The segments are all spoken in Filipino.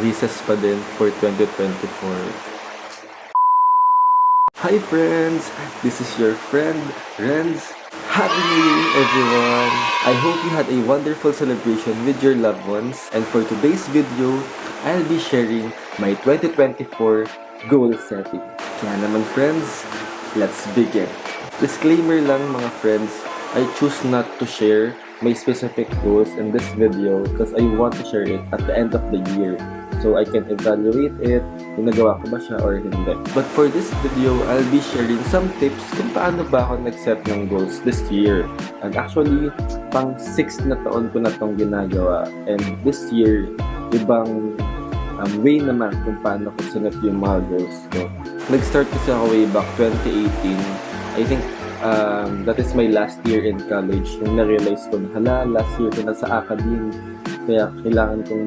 recess pa din for 2024. Hi friends! This is your friend, Renz. Happy New Year everyone! I hope you had a wonderful celebration with your loved ones. And for today's video, I'll be sharing my 2024 goal setting. Kaya naman friends, let's begin. Disclaimer lang mga friends, I choose not to share my specific goals in this video because I want to share it at the end of the year so I can evaluate it kung nagawa ko ba siya or hindi. But for this video, I'll be sharing some tips kung paano ba ako nag-set ng goals this year. And actually, pang 6th na taon ko na itong ginagawa. And this year, ibang way naman kung paano ko sinet yung mga goals ko. Nag-start kasi ako way back 2018. I think that is my last year in college. Nung na-realize ko na, last year ko na sa academe. Kaya kailangan kong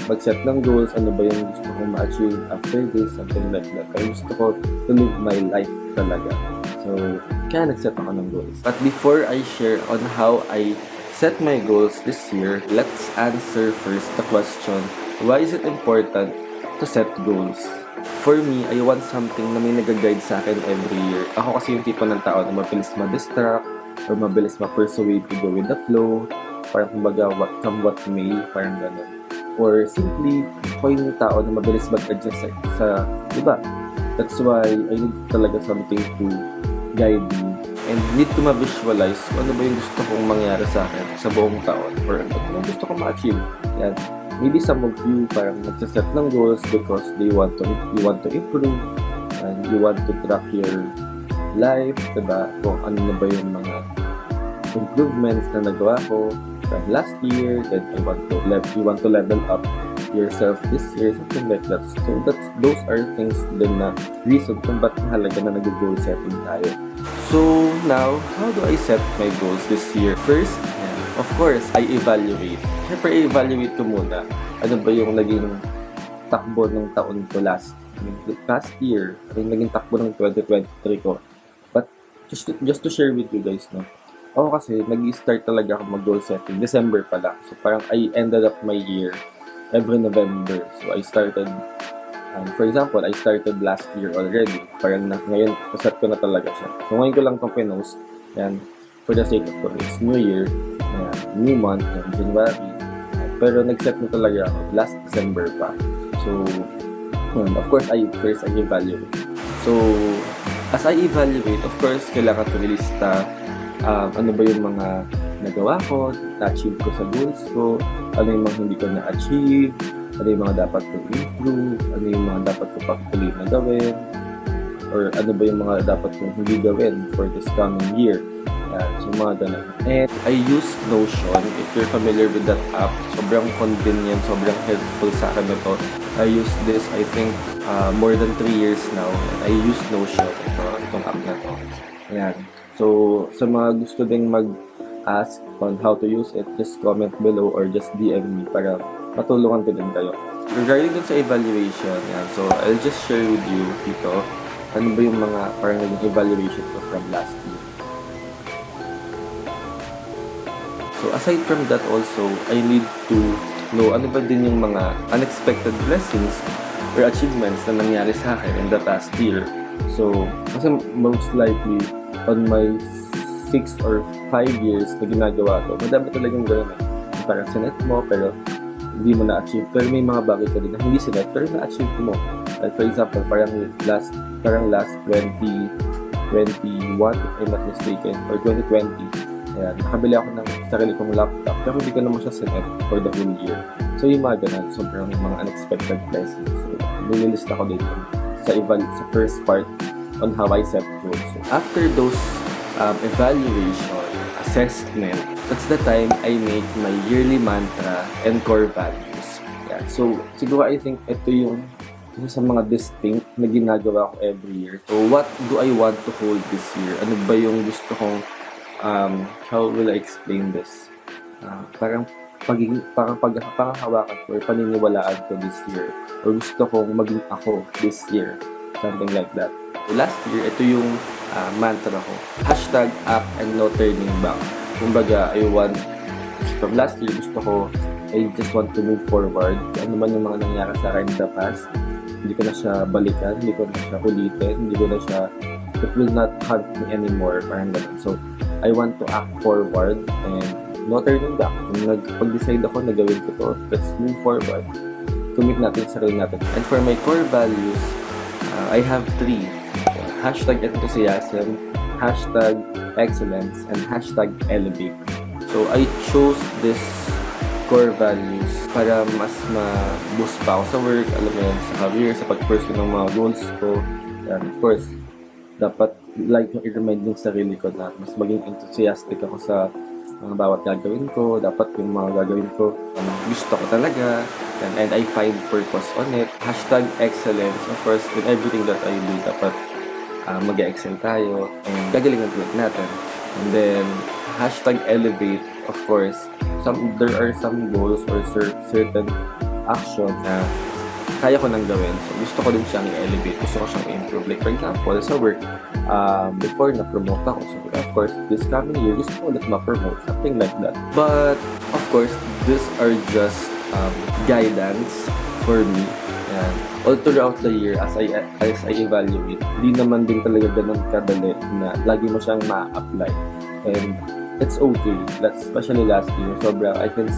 mag-set ng goals. Ano ba yung gusto kong ma-achieve after this, something like that. Kaya gusto ko to live my life talaga. So, kaya nag-set ako ng goals. But before I share on how I set my goals this year, let's answer first the question, why is it important to set goals? For me, I want something na may nag-guide sa akin every year. Ako kasi yung tipo ng tao na mabilis ma-distract or mabilis ma-persuade to go with the flow. Parang kumbaga, what come what may, parang gano'n. Or simply, ako yung tao na mabilis mag-adjust sa iba. That's why I need talaga something to guide me. And need to ma-visualize kung ano ba yung gusto kong mangyari sa akin sa buong taon. Or ano yung gusto kong ma-achieve. Yan. Maybe some of you parang nagsaset ng goals because you want to improve and you want to track your life, diba? Kung ano na ba yung mga improvements na nagawa ko from last year, then you want to level up yourself this year, something like that. So those are things din na reason kung ba't mahalaga na nag-goal setting tayo. So now, how do I set my goals this year? First, of course, I evaluate. Siyempre, i-evaluate ko muna ano ba yung naging takbo ng taon ko last year. Ano yung naging takbo ng 2023 ko. But just to share with you guys, no? Ako kasi, nag-start talaga ako mag-goal setting. December pa lang. So, parang I ended up my year every November. So, I started, for example, I started last year already. Parang ngayon, naset ko na talaga siya. So, ngayon ko lang itong pinost. Yan, for the sake of course, it's New Year. New month, January. Pero nag-set na talaga ako last December pa. So, of course, I evaluate. So, as I evaluate, of course, kailangan ko nilista ano ba yung mga nagawa ko, na-achieve ko sa goals ko, ano yung mga hindi ko na-achieve, ano yung mga dapat ko improve, ano yung mga dapat ko patuloy na gawin, or ano ba yung mga dapat kong hindi gawin for this coming year. So mga ganun. And I use Notion. If you're familiar with that app, sobrang convenient, sobrang helpful sa akin ito. I use this, I think, more than 3 years now. And I use Notion. Itong app na to. Ayan. So, sa mga gusto ding mag-ask on how to use it, just comment below or just DM me para matulungan ko din kayo. Regarding dun sa evaluation, yan. So, I'll just share with you dito ano ba yung mga parang naging evaluation ko from last year. So aside from that also, I need to know ano ba din yung mga unexpected blessings or achievements na nangyari sa akin in the past year. So, kasi most likely, on my 6 or 5 years na ginagawa ko, madami talagang gano'n eh. Parang sinet mo, pero hindi mo na-achieve. Pero may mga bagay ka din na hindi sinet, pero na-achieve mo. Like for example, parang last 2021, if I'm not mistaken, or 2020, ayan, nakabili ako ng sarili kong laptop pero hindi ko naman siya sinet for the whole year. So yung mga ganun, sobrang mga unexpected blessings. So nililist ako dito sa first part on how I set goals. So after those evaluation, assessment, that's the time I make my yearly mantra and core values. Yeah. So siguro I think ito yung isa sa mga distinct na ginagawa ko every year. So what do I want to hold this year? Ano ba yung gusto kong how will I explain this? Parang panghawakan ko or paniniwalaan ko this year. Or gusto kong maging ako this year. Something like that. So last year, ito yung mantra ko. #act and no turning back. Kumbaga, from last year, gusto ko I just want to move forward. Ano man yung mga nangyari sa akin in the past, hindi ko na siya balikan, hindi ko na siya ulitin, hindi ko na siya, it will not haunt me anymore, parang ganun. So, I want to act forward and no turning back. Kung nagpag-decide ako na gawin ko to, let's move forward. Commit natin sa sarili natin. And for my core values, I have 3. Hashtag enthusiasm, hashtag excellence, and hashtag elevate. So, I chose this core values para mas ma-boost pa ako sa work, alam mo yun, sa career, sa pag-pursue ng mga goals ko. And of course, dapat like yung i-remind yung sarili ko na mas maging enthusiastic ako sa mga bawat gagawin ko. Dapat yung mga gagawin ko, gusto ko talaga, and I find purpose on it. Hashtag excellence, of course, in everything that I do, dapat mag-excel tayo, and gagalingan natin. And then, hashtag elevate, of course, there are some goals or certain actions na kaya ko nang gawin. So, gusto ko din siyang i-elevate. Gusto ko siyang i-improve. Like, for example, sa work, before na-promote ako. So, of course, this coming year, gusto ko ulit ma-promote. Something like that. But, of course, these are just guidance for me. And all throughout the year, as I evaluate, di naman din talaga ganun kadali na lagi mo siyang ma-apply. And it's okay. Especially last year, sobrang I can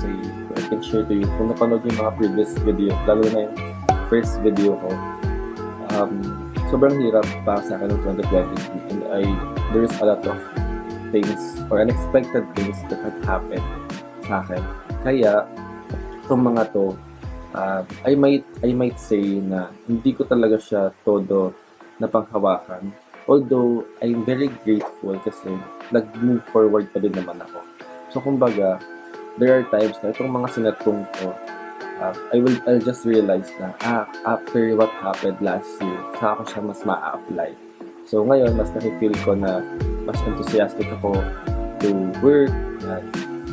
share to you. Kung napanood yung mga previous video, lalo na yung first video ko, sobrang hirap pa sa akin ng 2023. And there's a lot of things or unexpected things that had happened sa akin. Kaya, itong mga to, I might say na hindi ko talaga siya todo napanghawakan. Although, I'm very grateful kasi nag-move forward pa din naman ako. So, kumbaga, there are times na itong mga sinatong ko, I'll just realize na, after what happened last year, saka ko siya mas ma-apply. So, ngayon, mas nakifeel ko na mas enthusiastic ako to work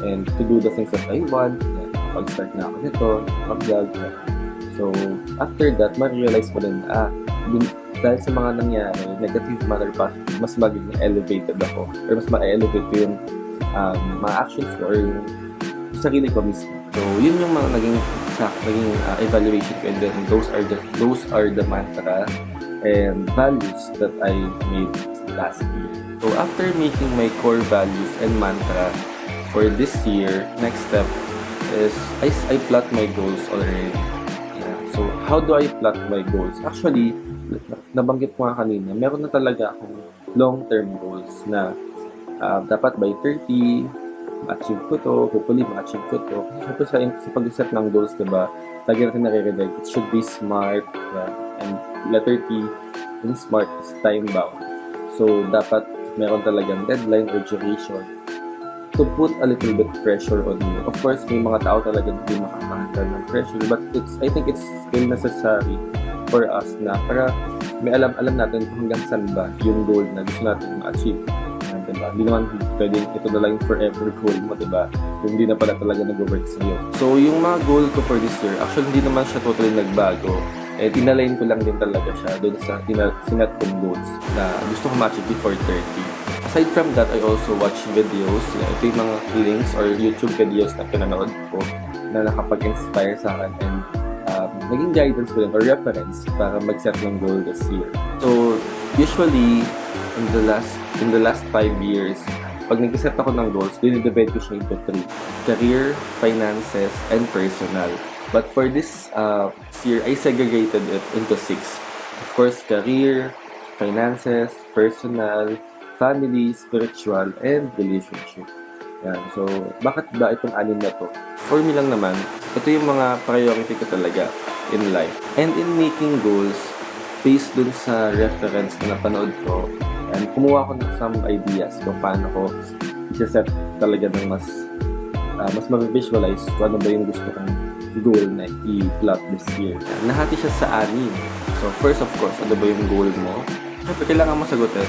and to do the things that I want. Pag-start na ako nito, mag-vlog. So, after that, ma-realize ko din na, dahil sa mga nangyari, negative manner pa, mas maging elevated ako, or mas ma-elevate ko yung mga actions ko, or yung sarili ko mismo. So, yun yung mga naging evaluation ko, and then those are the mantra and values that I made last year. So, after making my core values and mantra for this year, next step is I plot my goals already. Yeah. So, how do I plot my goals? Actually, nabanggit ko nga kanina, meron na talaga akong long-term goals na dapat by 30, ma-achieve ko to, hopefully ma-achieve ko to. Siyempre sa pag-set ng goals, diba, lagi natin naririnig, it should be smart, yeah. And letter T in smart is time-bound. So, dapat meron talagang deadline or duration to put a little bit pressure on you. Of course, may mga tao talaga hindi makakahandle ng pressure, but I think it's still necessary for us na para may alam natin kung hanggang saan ba yung goal na gusto natin ma-achieve. Diba? Hindi naman pwedeng ito na lang yung forever goal mo, diba? Kung hindi na pala talaga nag-work sa'yo. So, yung mga goal ko for this year, actually hindi naman siya totally nagbago. Tinalayin ko lang din talaga siya doon sa sinet kong goals na gusto ko ma-achieve before 30. Aside from that, I also watch videos. Ito yung mga links or YouTube videos na pinanood ko na nakapag-inspire sa akin and naging guidance ko din or reference para mag-set ng goal this year. So, usually, in the last 5 years, pag nag-set ako ng goals, dinidivide ko siya into 3. Career, finances, and personal. But for this year, I segregated it into 6. Of course, career, finances, personal, family, spiritual, and relationship. Yan. So, bakit ba itong 6 na to? For me lang naman, ito yung mga priority ko talaga in life. And in making goals, based dun sa reference na napanood ko, and kumuha ko ng some ideas kung paano ko i-set talaga ng mas ma-visualize kung ano ba yung gusto kong goal na i-plot this year. Nahati siya sa 6. So, first of course, ano ba yung goal mo? Siyempre, kailangan mo sagutin.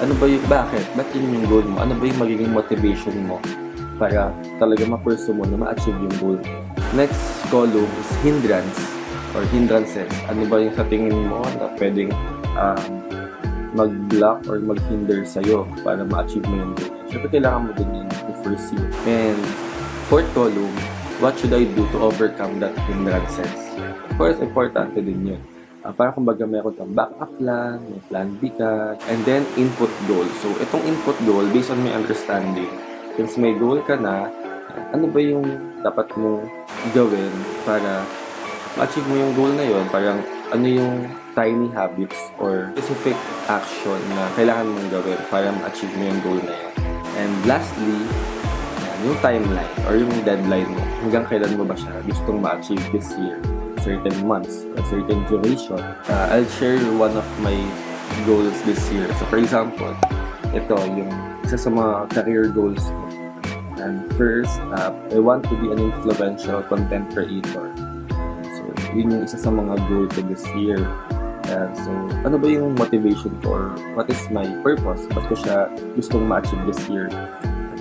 Ano ba yung, bakit? Ba't yun yung goal mo? Ano ba yung magiging motivation mo para talaga ma-pursue mo na ma-achieve yung goal mo? Next column is hindrance or hindrances. Ano ba yung sa tingin mo na pwedeng mag-block or mag-hinder sa'yo para ma-achieve mo yung goal? Siyempre, kailangan mo din yung i-foresee. And fourth column what should I do to overcome that hindrances? Of course, importante din yun. Para kumbaga meron kang backup plan, may plan B ka, and then input goal. So, itong input goal, based on my understanding, since may goal ka na, ano ba yung dapat mong gawin para ma-achieve mo yung goal na yun? Parang ano yung tiny habits or specific action na kailangan mong gawin para ma-achieve mo yung goal na yun. And lastly, yung timeline or yung deadline mo, hanggang kailan mo ba siya gustong ma-achieve this year, certain months, a certain duration. I'll share one of my goals this year. So for example, ito yung isa sa mga career goals ko. And first, I want to be an influential content creator. So yun yung isa sa mga goal ko this year. So ano ba yung motivation ko or what is my purpose? Ba't ko siya gustong ma-achieve this year?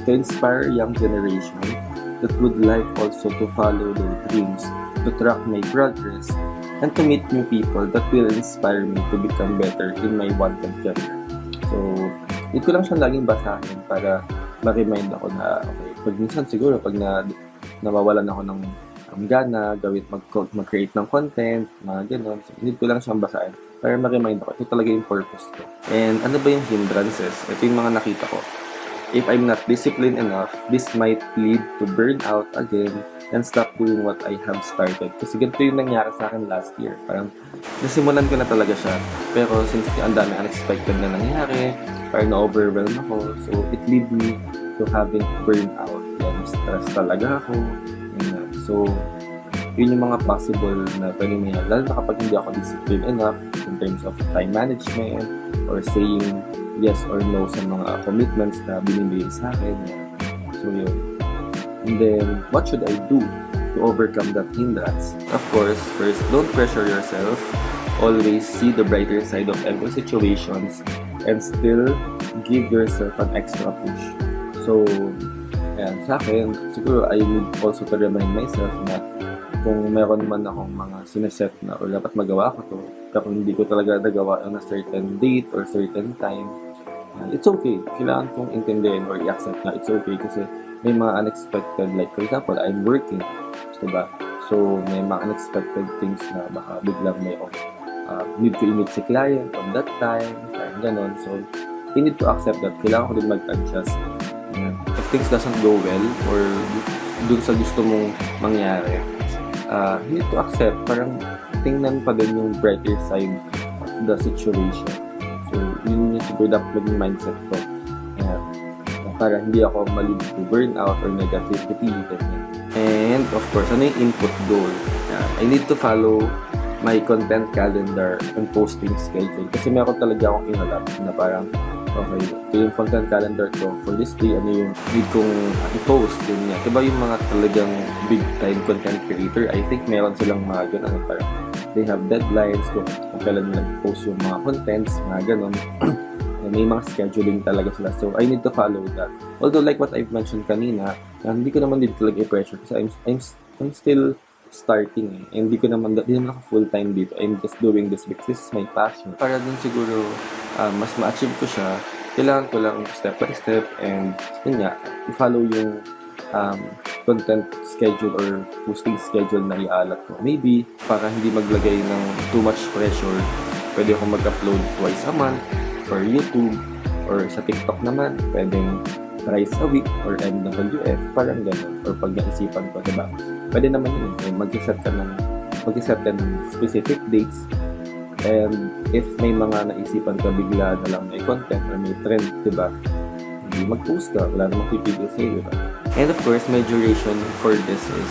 To inspire young generation that would like also to follow their dreams, to track my progress, and to meet new people that will inspire me to become better in my wanted career. So, dito lang siya laging basahin para ma-remind ako na, okay, pag minsan siguro, pag nawawalan ako ng gana, mag-create ng content, mga ganun. So, need ko lang siyang basahin para ma-remind ako, ito talaga yung purpose ko. And ano ba yung hindrances? Ito yung mga nakita ko. If I'm not disciplined enough, this might lead to burnout again and stop doing what I have started. Kasi ganito yung nangyari sa akin last year. Parang nasimulan ko na talaga siya. Pero since ang dami unexpected na nangyari, parang na-overwhelm ako. So it lead me to having burnout. Yan, stress talaga ako. Yan. So yun yung mga possible na pwede mangyari. Lalo na kapag hindi ako disciplined enough in terms of time management or saying yes or no sa mga commitments na binibigay sa akin. So yun. And then, what should I do to overcome that hindrance? Of course, first, don't pressure yourself. Always see the brighter side of every situations and still give yourself an extra push. So, ayan, sa akin, siguro I need also to remind myself na kung meron man akong mga sineset na or dapat magawa ko to, kapag hindi ko talaga nagawa on a certain date or certain time, it's okay. Kailangan kong intindihin or i-accept na it's okay kasi may mga unexpected, like for example, I'm working, diba? So, may mga unexpected things na baka biglang may need to meet si client on that time, parang ganon. So, you need to accept that. Kailangan ko din mag-adjust. If things doesn't go well or dun sa gusto mong mangyari, you need to accept, parang tingnan pa din yung brighter side of the situation. So, yun yung siguro dapat maging mindset ko. Para hindi ako malid to burnout or negativity. And, of course, ano yung input goal? I need to follow my content calendar and posting schedule. Kasi meron talaga akong inalap na parang, okay, ito yung content calendar ko for this day, ano yung need kong i-post, ganyan. Diba yung mga talagang big time content creator, I think meron silang mga ganun, parang they have deadlines kung kailan nila i-post yung mga contents, mga ganun. May mga scheduling talaga sila. So, I need to follow that. Although, like what I've mentioned kanina, hindi ko naman dito talaga i-pressure kasi I'm still starting eh. And hindi naman ako full-time dito. I'm just doing this because this is my passion. Para dun siguro, mas ma-achieve ko siya, kailangan ko lang step by step and yun nga, i-follow yung content schedule or posting schedule na i-alat ko. Maybe, para hindi maglagay ng too much pressure, pwede akong mag-upload twice a month for YouTube or sa TikTok naman, pwedeng thrice a week or MWF, parang gano'n. Or pag naisipan ko, diba? Pwede naman yun. Mag-set ka ng specific dates. And if may mga naisipan ka bigla na lang may content or may trend, diba? Hindi mag-post ka. Wala namang pipigil sa'yo, diba? And of course, my duration for this is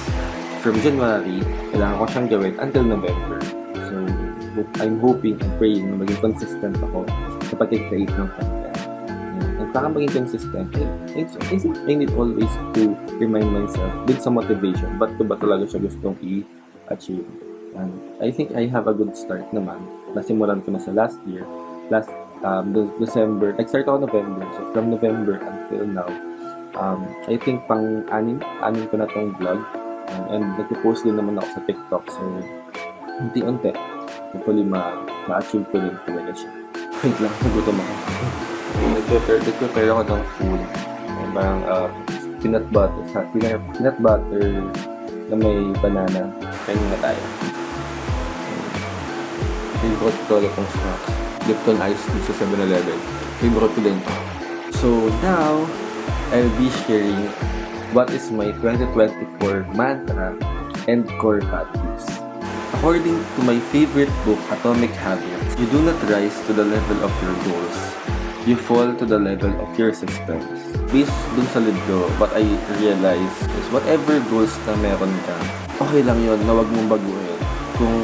from January, kailangan ko siyang gawin until November. So, I'm hoping and praying na maging consistent ako sa pag-create ng content. And para maging consistent, I think I need always to remind myself din sa motivation, ba't ko ba talaga siya gustong i-achieve. And I think I have a good start naman. Nasimulan ko na sa last year. Last December, nag-start ako November. So from November until now, I think pang-anim ko na tong vlog. And nag-post din naman ako sa TikTok. So, unti-unti. Hopefully, ma-achieve ko din talaga siya. Wait lang, nagutom ako. Nag-prepare ako ng food. Parang peanut butter na may banana. Kainin na tayo. Favorite ko talaga itong snacks. Lipton Ice Tea sa 7-Eleven. Favorite ko din to. So now, I'll be sharing what is my 2024 mantra and core values. According to my favorite book, Atomic Habits, you do not rise to the level of your goals. You fall to the level of your systems. Based dun sa libro, what I realized is whatever goals na meron ka, okay lang yun na wag mong baguhin. Kung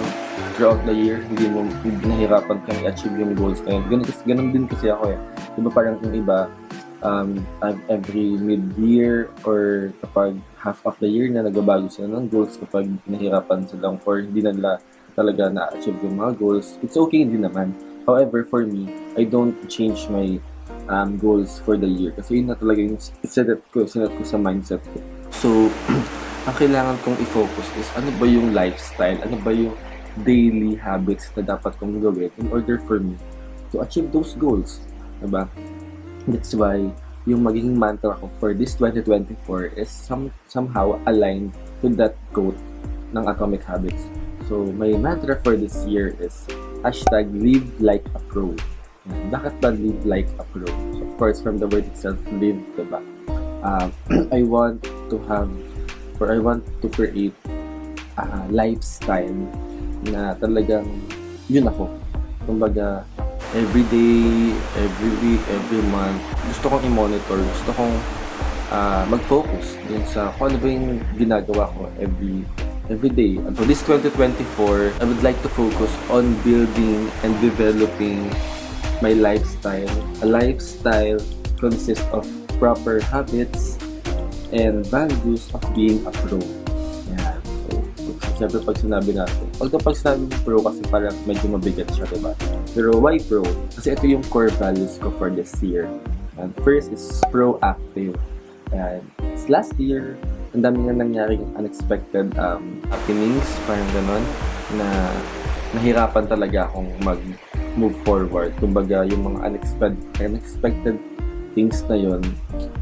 throughout the year, hindi mo nahirapan kang i-achieve yung goals na yun. Ganun din kasi ako eh. Diba parang yung iba, every mid-year or kapag half of the year na nagbabago sila ng goals kapag nahirapan sila or hindi na nila talaga na-achieve yung mga goals, it's okay din naman. However, for me, I don't change my goals for the year kasi yun na talaga yung sinet ko sa mindset ko. So, ang kailangan kong i-focus is ano ba yung lifestyle, ano ba yung daily habits na dapat kong gawin in order for me to achieve those goals. Diba? That's why yung magiging mantra ko for this 2024 is somehow aligned to that quote ng Atomic Habits. So, my mantra for this year is #live like a pro. Bakit ba live like a pro? So, of course, from the word itself, live, diba? I want to create a lifestyle na talagang yun ako. Kumbaga, every day, every week, every month, gusto kong i-monitor, gusto kong mag-focus din sa kung ano ba yung ginagawa ko every day. And for this 2024, I would like to focus on building and developing my lifestyle. A lifestyle consists of proper habits and values of being a pro. Yan. So, siyempre pag sinabi natin, although pag sinabi pro kasi parang medyo mabigat siya, diba? Pero why pro? Kasi ito yung core values ko for this year. And first is proactive. And it's last year, ang dami nga nangyaring unexpected happenings, parang ganon, na nahirapan talaga akong mag-move forward. Kumbaga, yung mga unexpected things na yon,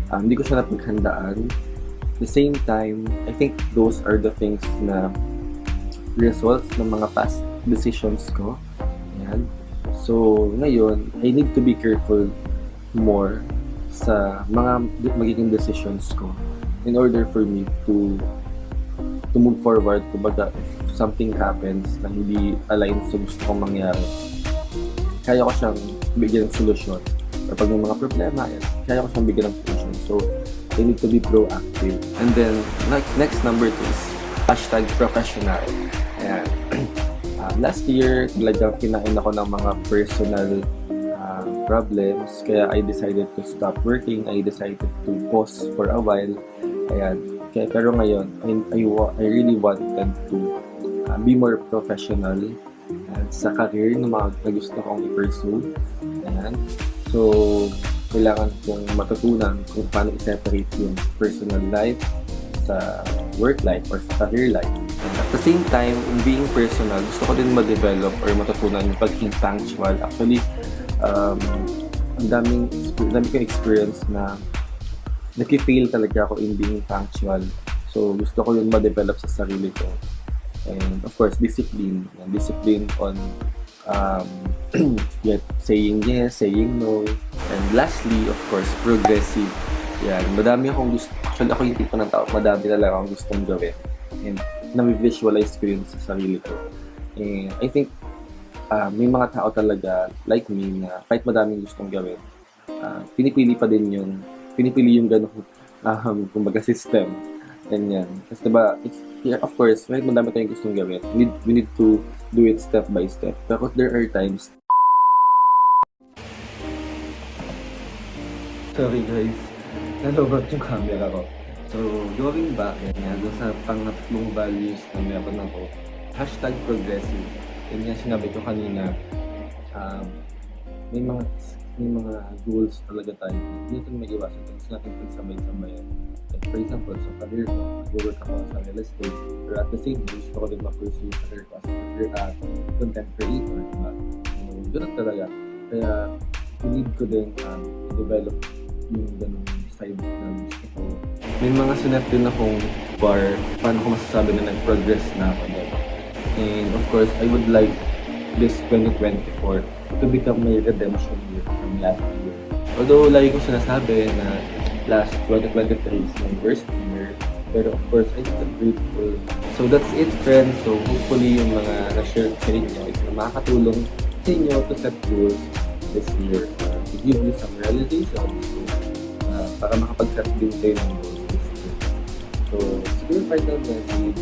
hindi ko siya napaghandaan. At the same time, I think those are the things na results ng mga past decisions ko. Ayan. So, ngayon, I need to be careful more sa mga magiging decisions ko in order for me to move forward. Kumbaga, if something happens na hindi align sa gusto kong mangyari, kaya ko siyang bigyan ng solusyon. Kapag may mga problema, kaya ko siyang bigyan ng solusyon. So, I need to be proactive. And then, next number 2 is #professional. Ayan. Last year, talagang kinain ako ng mga personal problems. Kaya I decided to stop working. I decided to pause for a while. Ayan. Pero ngayon, I really wanted to be more professional sa career na gusto kong i-pursue. Ayan. So, kailangan kong matutunan kung paano i-separate yung personal life sa work life or sa career life. And at the same time, in being personal, gusto ko din ma-develop or matutunan yung pagiging punctual. Actually, ang daming kong experience na nag-fail talaga ako in being punctual. So, gusto ko yung ma-develop sa sarili ko. And of course, discipline. Discipline on saying yes, saying no. And lastly, of course, progressive. Yan. Madami akong gusto. Actually, ako yung tipo ng tao. Madami talaga akong gustong gawin. And na-visualize ko yun sa sarili ko. And I think may mga tao talaga like me na kahit madaming gustong gawin, pinipili yung ganun, kumbaga system. Ganyan. Kasi diba, of course, kahit madami tayong gustong gawin, we need to do it step by step. Pero there are times... Sorry guys, nalobat yung camera ko. So, going back, doon sa pangatlong values na meron ako, #progressive. Yan nga sinabi ko kanina, may mga goals talaga tayo. Hindi natin mag-iwasan. Gusto natin pagsabay-sabayan. Like for example, sa career ko, nag-work ako sa real estate. Pero at the same time, gusto ko din ma-pursue sa career ko as content creator. Diba? Ganun talaga. Kaya, need ko din develop yung ganung side na gusto ko. May mga sinet din akong far, paano ko masasabi na nag-progress na ako doon. And of course, I would like this 2024 to become my redemption year from last year. Although, lagi ko sinasabi na last 2023 is my worst year, pero of course, I'm still grateful. So that's it, friends. So hopefully, yung mga na-share ko sa inyo is na makakatulong sa inyo to set goals this year. To give you some realizations para makapag-set din kayo ng goals this year. So, siguro final message,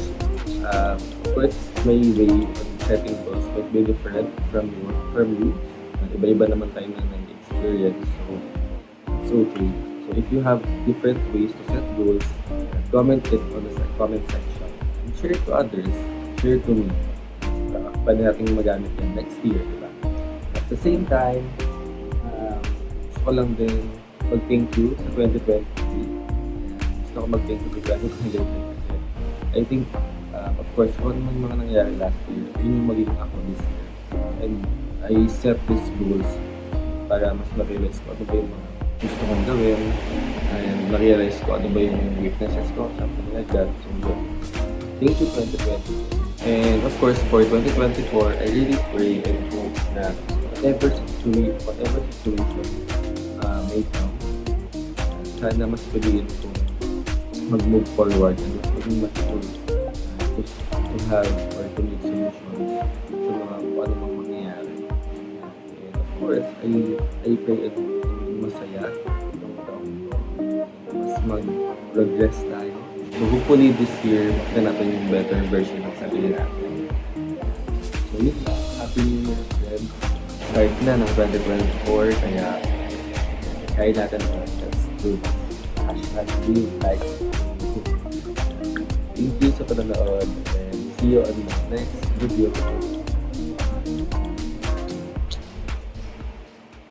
of course, my way on setting goals might be different from you. Iba-iba naman tayo ng experience, so it's okay. So if you have different ways to set goals, comment it on the comment section. And share it to others, share it to me. Pwede natin magamit yan next year, diba? At the same time, gusto ko lang din mag-thank you sa 2023. Gusto ko mag-thank you sa 2023. I think, of course, kung ano man mga nangyari last year, yun yung magiging ako this year. And I set these goals para mas ma-realize ko ano ba yung mga gusto kong gawin and ma-realize ko ano ba yung weaknesses ko, something like that. So, thank you 2020. And of course, for 2024, I really pray and hope na whatever situation may come, sana mas piliin ko mag-move forward and mas maging mature to have or to make solutions sa mga kung ano mang mangyayari. And of course, I pray and masaya mas mag-progress tayo. So hopefully this year, makita natin yung better version ng sarili natin. So yun lang, Happy New Year, friends. Start na ng 2024, kaya natin let's do this. #like. Thank you sa panonood and see you on the next video.